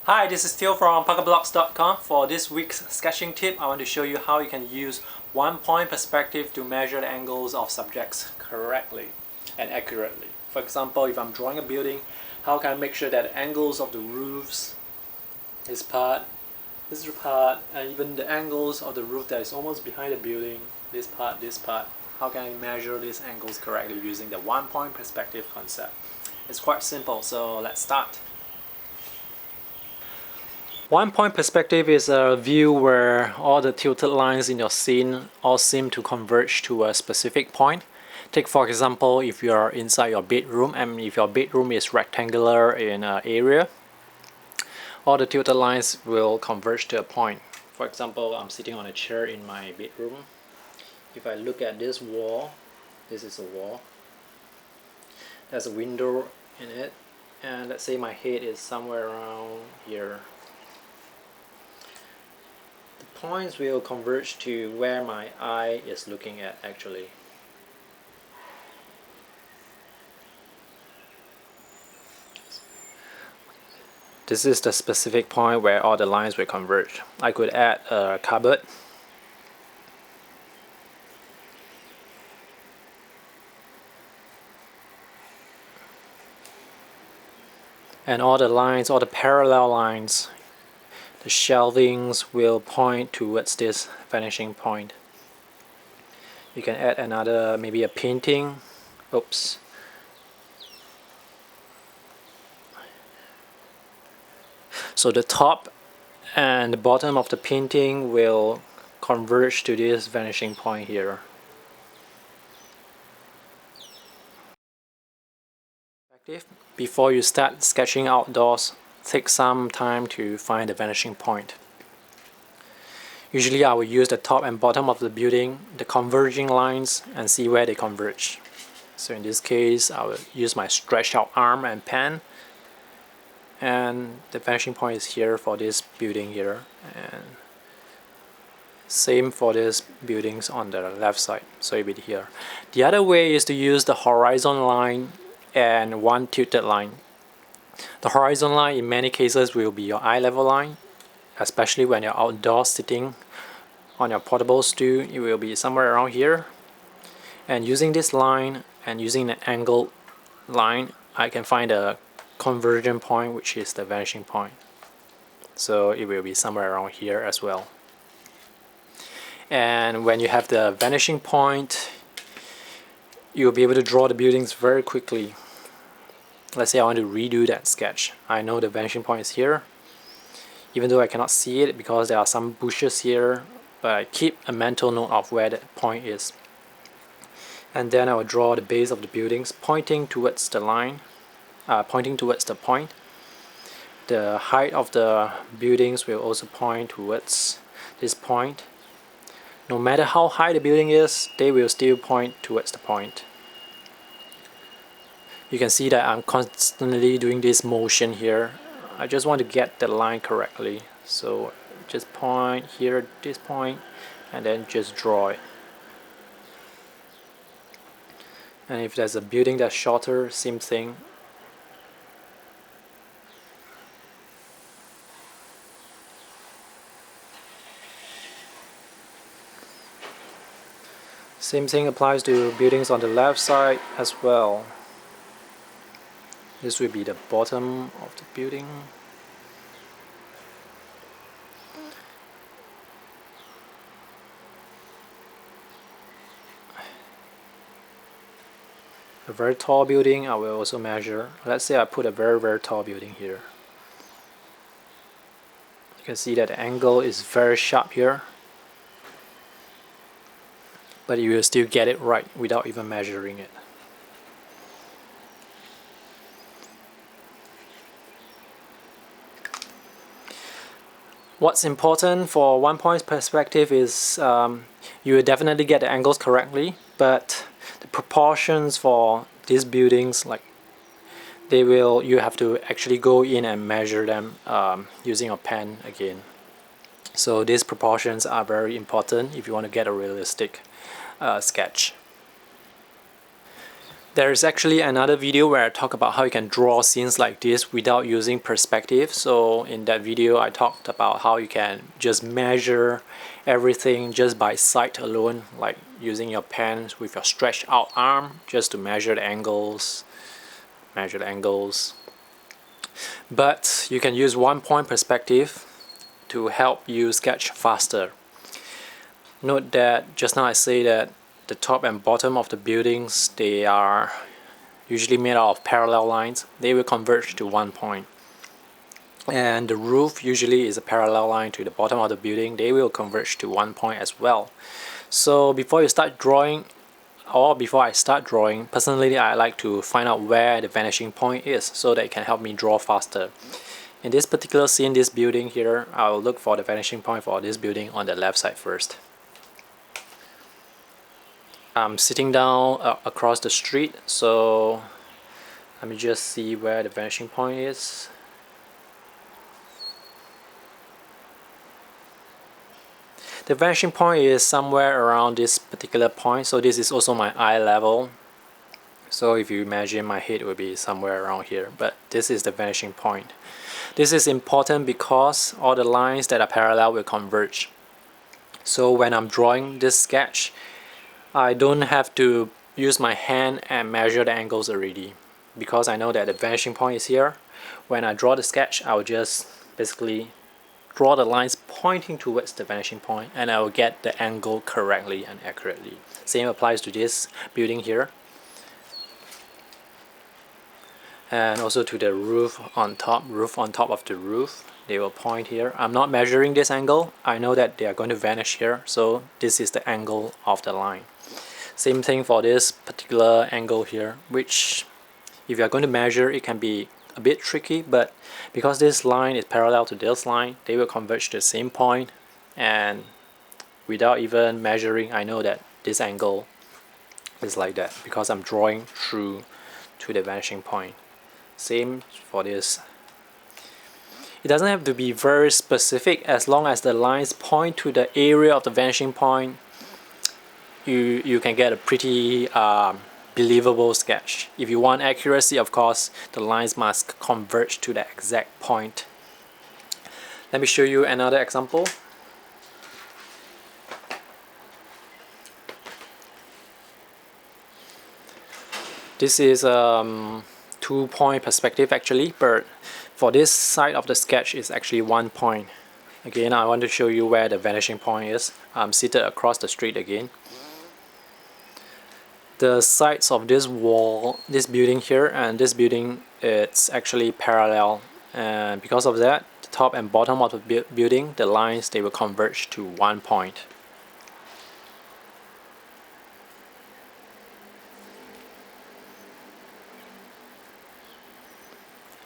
Hi, this is Theo from PuckerBlocks.com. For this week's sketching tip, I want to show you how you can use one-point perspective to measure the angles of subjects correctly and accurately. For example, if I'm drawing a building, how can I make sure that the angles of the roofs, this part, and even the angles of the roof that is almost behind the building, this part, how can I measure these angles correctly using the one-point perspective concept? It's quite simple, so let's start. One-point perspective is a view where all the tilted lines in your scene all seem to converge to a specific point. Take for example, if you are inside your bedroom and if your bedroom is rectangular in an area, all the tilted lines will converge to a point. For example, I'm sitting on a chair in my bedroom. If I look at this wall, this is a wall. There's a window in it, and let's say my head is somewhere around here. Points will converge to where my eye is looking at actually. This is the specific point where all the lines will converge. I could add a cupboard. And all the lines, all the parallel lines, the shelvings will point towards this vanishing point. You can add another, maybe a painting. Oops. So the top and the bottom of the painting will converge to this vanishing point here. Before you start sketching outdoors, take some time to find the vanishing point. Usually I will use the top and bottom of the building, the converging lines, and see where they converge. So in this case, I will use my stretched out arm and pen, and the vanishing point is here for this building here, and same for these buildings on the left side, so it will be here. The other way is to use the horizon line and one tilted line. The horizon line in many cases will be your eye level line, especially when you're outdoors sitting on your portable stool. It will be somewhere around here, and using this line and using the angled line, I can find a convergent point, which is the vanishing point. So it will be somewhere around here as well. And when you have the vanishing point, you'll be able to draw the buildings very quickly. Let's say I want to redo that sketch. I know the vanishing point is here, even though I cannot see it because there are some bushes here, but I keep a mental note of where that point is. And then I will draw the base of the buildings pointing towards the line, pointing towards the point. The height of the buildings will also point towards this point. No matter how high the building is, they will still point towards the point. You can see that I'm constantly doing this motion here. I just want to get the line correctly. So just point here at this point and then just draw it. And if there's a building that's shorter, same thing. Same thing applies to buildings on the left side as well. This will be the bottom of the building. A very tall building I will also measure. Let's say I put a very tall building here. You can see that the angle is very sharp here, but you will still get it right without even measuring it. What's important for one point perspective is you will definitely get the angles correctly, but the proportions for these buildings, like you have to actually go in and measure them using a pen again. So these proportions are very important if you want to get a realistic sketch. There is actually another video where I talk about how you can draw scenes like this without using perspective. So in that video I talked about how you can just measure everything just by sight alone, like using your pen with your stretched out arm just to measure the angles. But you can use one-point perspective to help you sketch faster. Note that just now I say that the top and bottom of the buildings, they are usually made out of parallel lines. They will converge to one point. And the roof usually is a parallel line to the bottom of the building. They will converge to one point as well. So before you start drawing, or before I start drawing, personally I like to find out where the vanishing point is so that it can help me draw faster. In this particular scene, this building here, I will look for the vanishing point for this building on the left side first. I'm sitting down across the street, so let me just see where the vanishing point is. The vanishing point is somewhere around this particular point, so this is also my eye level. So if you imagine my head will be somewhere around here, but this is the vanishing point. This is important because all the lines that are parallel will converge. So when I'm drawing this sketch, I don't have to use my hand and measure the angles already, because I know that the vanishing point is here. When I draw the sketch, I will just basically draw the lines pointing towards the vanishing point, and I will get the angle correctly and accurately. Same applies to this building here, and also to the roof on top of the roof. They will point here. I'm not measuring this angle. I know that they are going to vanish here, so this is the angle of the line. Same thing for this particular angle here, which if you are going to measure, it can be a bit tricky, but because this line is parallel to this line, they will converge to the same point, and without even measuring, I know that this angle is like that because I'm drawing through to the vanishing point. Same for this. It doesn't have to be very specific. As long as the lines point to the area of the vanishing point, you can get a pretty believable sketch. If you want accuracy, of course, the lines must converge to the exact point. Let me show you another example. This is 2-point perspective actually, but for this side of the sketch is actually 1 point. Again, I want to show you where the vanishing point is. I'm seated across the street again. The sides of this wall, this building here and this building, it's actually parallel, and because of that, the top and bottom of the building, the lines, they will converge to 1 point.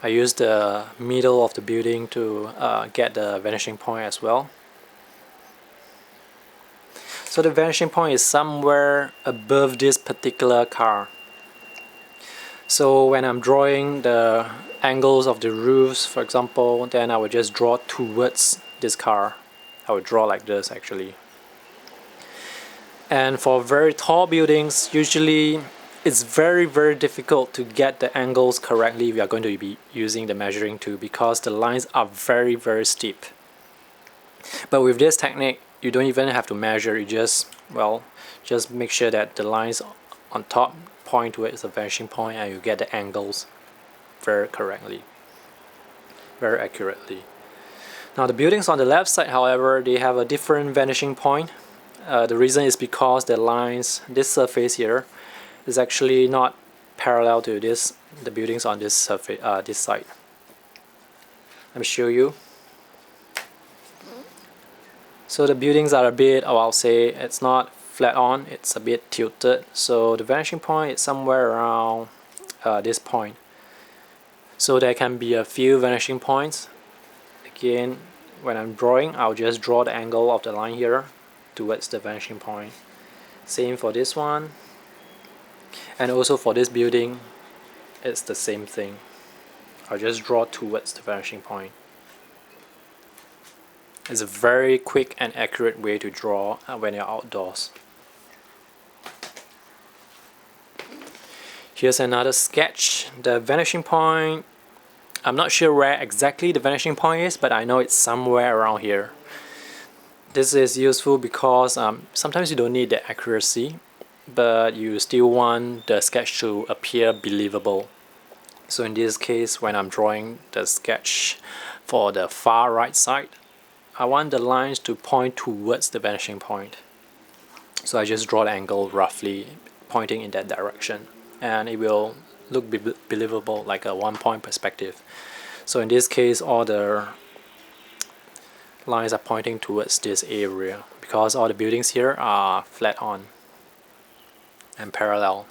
I use the middle of the building to get the vanishing point as well. So the vanishing point is somewhere above this particular car. So when I'm drawing the angles of the roofs, for example, then I will just draw towards this car. I will draw like this actually. And for very tall buildings, usually it's very difficult to get the angles correctly if you are going to be using the measuring tool, because the lines are very steep. But with this technique, you don't even have to measure. You just make sure that the lines on top point towards the vanishing point, and you get the angles very correctly, very accurately. Now the buildings on the left side, however, they have a different vanishing point. The reason is because the lines, this surface here, is actually not parallel to the buildings on this surface, this side. Let me show you. So the buildings are a bit, I'll say, it's not flat on, it's a bit tilted. So the vanishing point is somewhere around this point. So there can be a few vanishing points. Again, when I'm drawing, I'll just draw the angle of the line here towards the vanishing point. Same for this one. And also for this building, it's the same thing. I'll just draw towards the vanishing point. It's a very quick and accurate way to draw when you're outdoors. Here's another sketch. The vanishing point, I'm not sure where exactly the vanishing point is, but I know it's somewhere around here. This is useful because sometimes you don't need the accuracy, but you still want the sketch to appear believable. So in this case, when I'm drawing the sketch for the far right side, I want the lines to point towards the vanishing point. So I just draw the angle roughly pointing in that direction, and it will look believable, like a one-point perspective. So in this case, all the lines are pointing towards this area because all the buildings here are flat on and parallel.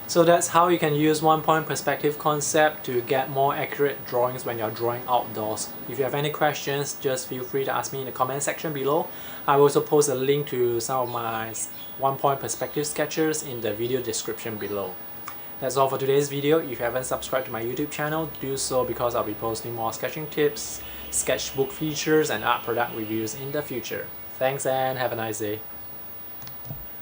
So that's how you can use one-point perspective concept to get more accurate drawings when you're drawing outdoors. If you have any questions, just feel free to ask me in the comment section below. I will also post a link to some of my one-point perspective sketches in the video description below. That's all for today's video. If you haven't subscribed to my YouTube channel, do so because I'll be posting more sketching tips, sketchbook features, and art product reviews in the future. Thanks and have a nice day.